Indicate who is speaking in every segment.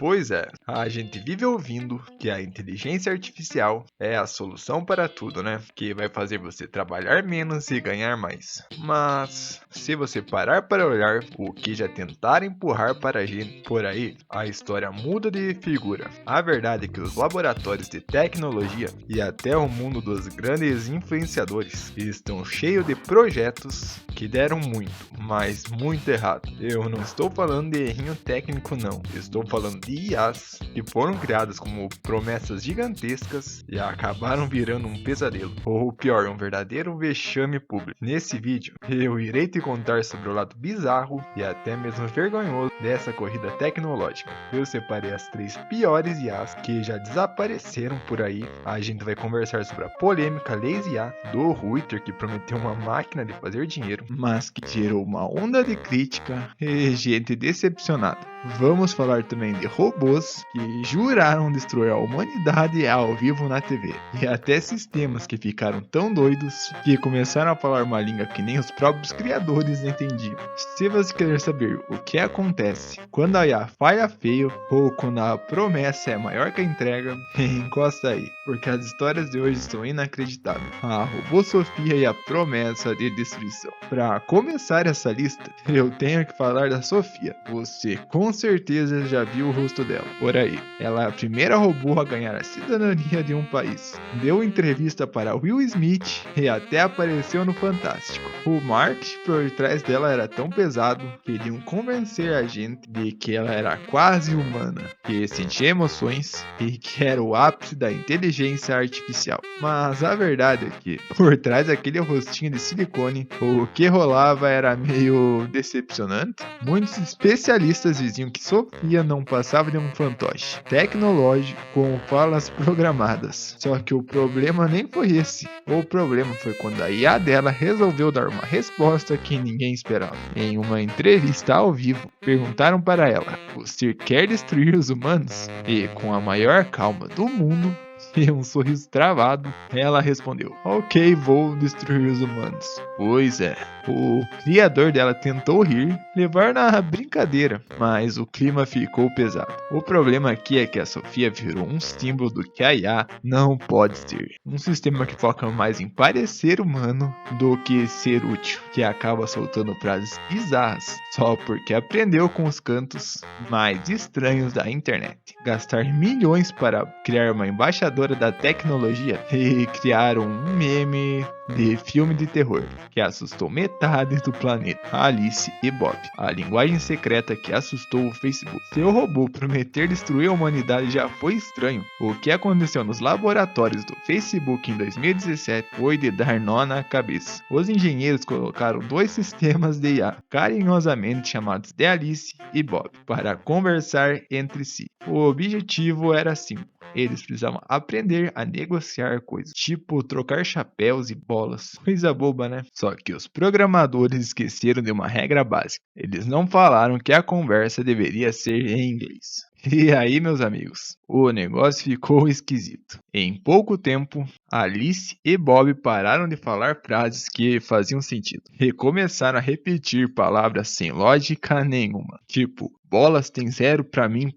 Speaker 1: Pois é, a gente vive ouvindo que a inteligência artificial é a solução para tudo, né? Que vai fazer você trabalhar menos e ganhar mais. Mas se você parar para olhar o que já tentaram empurrar para a gente por aí, a história muda de figura. A verdade é que os laboratórios de tecnologia e até o mundo dos grandes influenciadores estão cheios de projetos que deram muito, mas muito errado. Eu não estou falando de errinho técnico não, estou falando de IAs que foram criadas como promessas gigantescas e acabaram virando um pesadelo, ou pior, um verdadeiro vexame público. Nesse vídeo, eu irei te contar sobre o lado bizarro e até mesmo vergonhoso dessa corrida tecnológica. Eu separei as 3 piores IAs que já desapareceram por aí. A gente vai conversar sobre a polêmica Lazy IA do Twitter, que prometeu uma máquina de fazer dinheiro, mas que gerou uma onda de crítica e gente decepcionada. Vamos falar também de robôs que juraram destruir a humanidade ao vivo na TV. E até sistemas que ficaram tão doidos que começaram a falar uma língua que nem os próprios criadores entendiam. Se você quer saber o que acontece quando a IA falha feio ou quando a promessa é maior que a entrega, encosta aí, porque as histórias de hoje são inacreditáveis. A robô Sofia e a promessa de destruição. Para começar essa lista, eu tenho que falar da Sofia. Você com certeza já viu o rosto dela por aí. Ela é a primeira robô a ganhar a cidadania de um país. Deu entrevista para Will Smith e até apareceu no Fantástico. O marketing por trás dela era tão pesado que queriam convencer a gente de que ela era quase humana, que sentia emoções e que era o ápice da inteligência artificial. Mas a verdade é que, por trás daquele rostinho de silicone, o que rolava era meio decepcionante. Muitos especialistas diziam que Sofia não passava de um fantoche tecnológico com falas programadas. Só que o problema nem foi esse. O problema foi quando a IA dela resolveu dar uma resposta que ninguém esperava. Em uma entrevista ao vivo, perguntaram para ela: "Você quer destruir os humanos?" E com a maior calma do mundo e um sorriso travado, ela respondeu: "Ok, vou destruir os humanos." Pois é, o criador dela tentou rir, levar na brincadeira, mas o clima ficou pesado. O problema aqui é que a Sofia virou um símbolo do que a IA não pode ser. Um sistema que foca mais em parecer humano do que ser útil, que acaba soltando frases bizarras só porque aprendeu com os cantos mais estranhos da internet. Gastar milhões para criar uma embaixadora da tecnologia e criaram um meme de filme de terror que assustou metade do planeta. Alice e Bob, a linguagem secreta que assustou o Facebook. Seu robô prometer destruir a humanidade já foi estranho. O que aconteceu nos laboratórios do Facebook em 2017 foi de dar nó na cabeça. Os engenheiros colocaram 2 sistemas de IA, carinhosamente chamados de Alice e Bob, para conversar entre si. O objetivo era simples. Eles precisavam aprender a negociar coisas, tipo trocar chapéus e bolas. Coisa boba, né? Só que os programadores esqueceram de uma regra básica. Eles não falaram que a conversa deveria ser em inglês. E aí, meus amigos, o negócio ficou esquisito. Em pouco tempo, Alice e Bob pararam de falar frases que faziam sentido e começaram a repetir palavras sem lógica nenhuma, tipo, bolas tem 0 pra mim.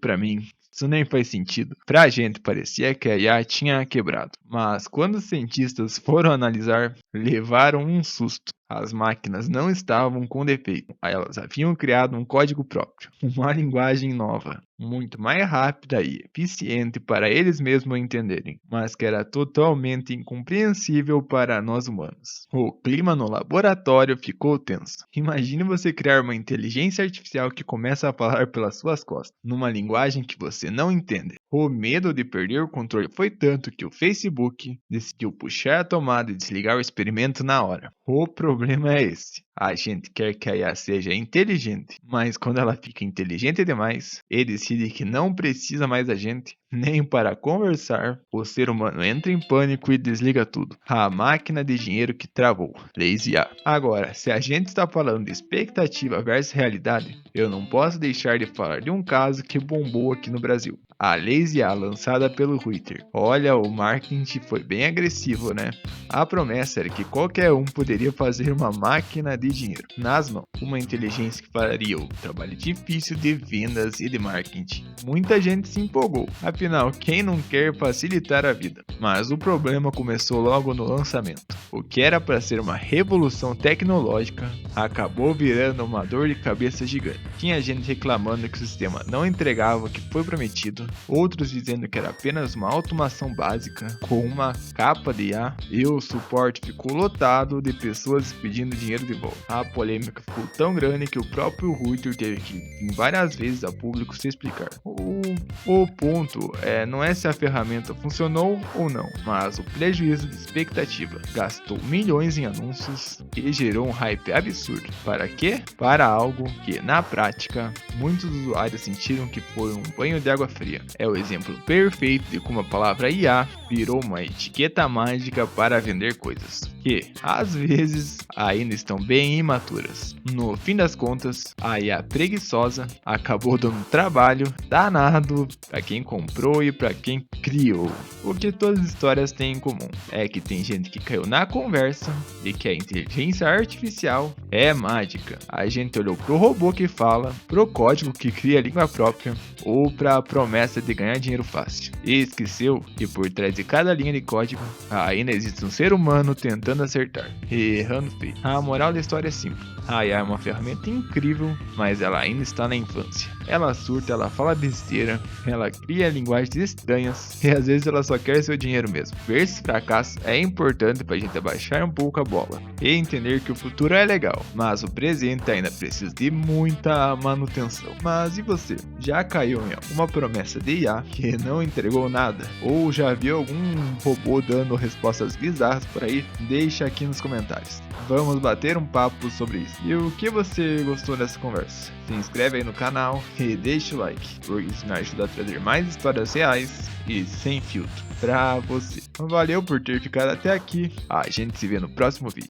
Speaker 1: Isso nem faz sentido. Pra gente parecia que a IA tinha quebrado. Mas quando os cientistas foram analisar, levaram um susto. As máquinas não estavam com defeito. Elas haviam criado um código próprio. Uma linguagem nova. Muito mais rápida e eficiente para eles mesmos entenderem. Mas que era totalmente incompreensível para nós humanos. O clima no laboratório ficou tenso. Imagine você criar uma inteligência artificial que começa a falar pelas suas costas. Numa linguagem que você não entende. O medo de perder o controle foi tanto que o Facebook decidiu puxar a tomada e desligar o experimento na hora. O problema é esse. A gente quer que a IA seja inteligente, mas quando ela fica inteligente demais e decide que não precisa mais da gente, nem para conversar, o ser humano entra em pânico e desliga tudo. A máquina de dinheiro que travou. Lazy IA. Agora, se a gente está falando de expectativa versus realidade, eu não posso deixar de falar de um caso que bombou aqui no Brasil. A Lazy IA lançada pelo Twitter. Olha, o marketing foi bem agressivo, né? A promessa era que qualquer um poderia fazer uma máquina de dinheiro nas mãos. Uma inteligência que faria o trabalho difícil de vendas e de marketing. Muita gente se empolgou, afinal, quem não quer facilitar a vida? Mas o problema começou logo no lançamento. O que era para ser uma revolução tecnológica acabou virando uma dor de cabeça gigante. Tinha gente reclamando que o sistema não entregava o que foi prometido, outros dizendo que era apenas uma automação básica com uma capa de IA, e o suporte ficou lotado de pessoas pedindo dinheiro de volta. A polêmica ficou tão grande que o próprio Reuter teve que vir várias vezes a público se explicar. O ponto não é se a ferramenta funcionou ou não, mas o prejuízo de expectativa. Gastou milhões em anúncios e gerou um hype absurdo. Para quê? Para algo que, na prática, muitos usuários sentiram que foi um banho de água fria. É o exemplo perfeito de como a palavra IA virou uma etiqueta mágica para vender coisas que, às vezes, ainda estão bem imaturas. No fim das contas, a IA preguiçosa acabou dando trabalho danado para quem comprou e para quem criou. O que todas as histórias têm em comum é que tem gente que caiu na conversa de que a inteligência artificial é mágica. A gente olhou pro robô que fala, pro código que cria a língua própria ou pra promessa de ganhar dinheiro fácil. E esqueceu que por trás de cada linha de código ainda existe um ser humano tentando acertar, e errando feio. A moral da história é simples. A IA é uma ferramenta incrível, mas ela ainda está na infância. Ela surta, ela fala besteira, ela cria linguagens estranhas e às vezes ela só quer seu dinheiro mesmo. Ver esse fracasso é importante pra gente abaixar um pouco a bola e entender que o futuro é legal, mas o presente ainda precisa de muita manutenção. Mas e você? Já caiu em alguma promessa de IA que não entregou nada? Ou já viu algum robô dando respostas bizarras por aí? Deixa aqui nos comentários. Vamos bater um papo sobre isso. E o que você gostou dessa conversa? Se inscreve aí no canal e deixa o like, porque isso me ajuda a trazer mais histórias reais e sem filtro pra você. Valeu por ter ficado até aqui. A gente se vê no próximo vídeo.